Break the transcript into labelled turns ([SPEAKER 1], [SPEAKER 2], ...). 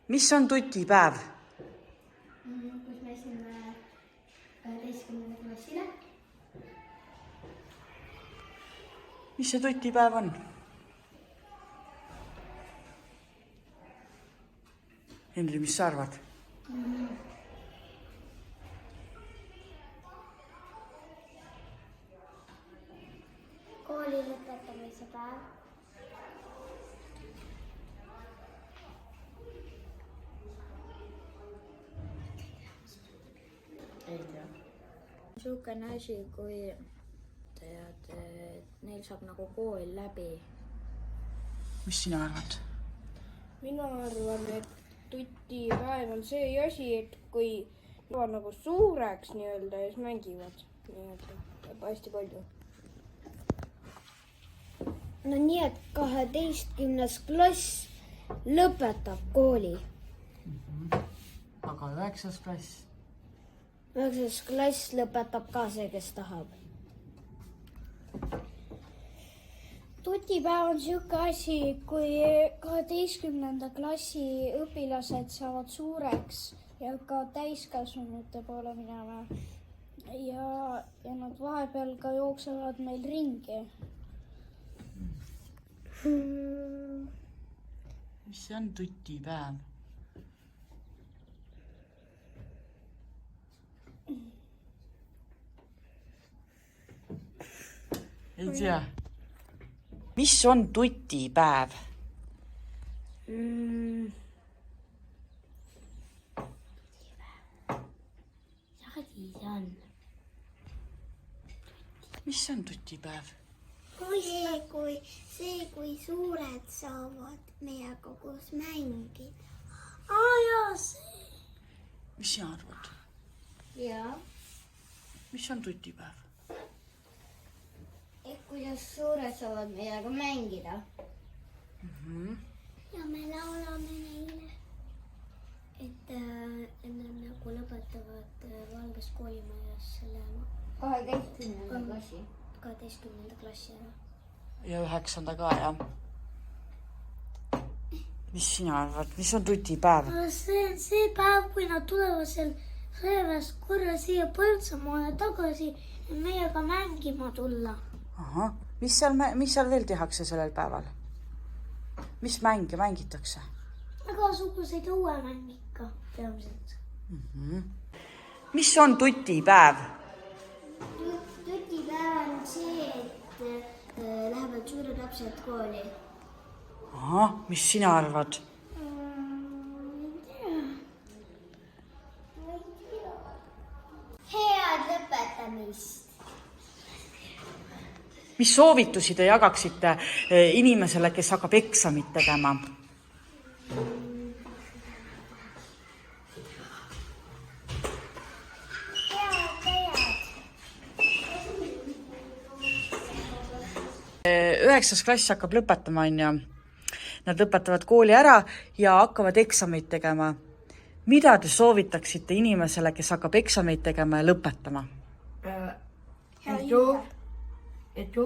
[SPEAKER 1] Mis on tutipäev?
[SPEAKER 2] Kus me esime 12. klassile.
[SPEAKER 1] Mis see tutipäev on? Henri, mis sa arvad?
[SPEAKER 2] Kooli lõpetamise päev.
[SPEAKER 1] Ei tea.
[SPEAKER 3] Niisugune asi, kui tead, et neil saab nagu kool läbi.
[SPEAKER 1] Mis sina arvad?
[SPEAKER 4] Mina arvan, et tutipäev on see asi, et kui juba nagu suureks nii-öelda ja siis mängivad nii-öelda hästi palju.
[SPEAKER 3] No nii, et 12. klass lõpetab kooli.
[SPEAKER 1] Aga 9. klass?
[SPEAKER 3] 9. klass lõpetab ka see, kes tahab.
[SPEAKER 5] Tutipäev on siuke asi, kui 12. klassi õpilased saavad suureks ja ka täiskasvanute poole minema. Ja nad vahepeal ka jooksevad meil ringi.
[SPEAKER 1] Mis see on tutipäev? Ei tea. Mis on tutipäev? Mis on tutipäev?
[SPEAKER 2] Kui suured saavad meiega koos mängida.
[SPEAKER 5] Jaa, see.
[SPEAKER 1] Mis sina arvad?
[SPEAKER 2] Jaa.
[SPEAKER 1] Mis on tutipäev?
[SPEAKER 2] Kuidas suured saavad meiega mängida. Ja me laulame neile, et nad nagu lõpetavad Valges koolimajas selle
[SPEAKER 3] 12. klassi.
[SPEAKER 2] 12. klassi ära.
[SPEAKER 1] Ja 9. ka, jah. Mis sina arvad? Mis on tutipäev?
[SPEAKER 5] See on see päev, kui nad tulevad seal sõjaväest korra siia Põltsamaale tagasi ja meiega mängima tulla.
[SPEAKER 1] Aha. Mis seal veel tehakse sellel päeval? Mis mänge mängitakse?
[SPEAKER 5] Igasuguseid uue mäng ikka peamiselt.
[SPEAKER 1] Mis on tutipäev?
[SPEAKER 2] Tutipäev on see, et lähevad suured lapsed kooli.
[SPEAKER 1] Aha. Mis sina arvad?
[SPEAKER 2] Head lõpetamist!
[SPEAKER 1] Mis soovitusi te jagaksite inimesele, kes hakkab eksamit tegema?
[SPEAKER 2] Head.
[SPEAKER 1] 9. klass hakkab lõpetama, on ju. Nad lõpetavad kooli ära ja hakkavad eksamit tegema. Mida te soovitaksite inimesele, kes hakkab eksamit tegema ja lõpetama?
[SPEAKER 3] Edu.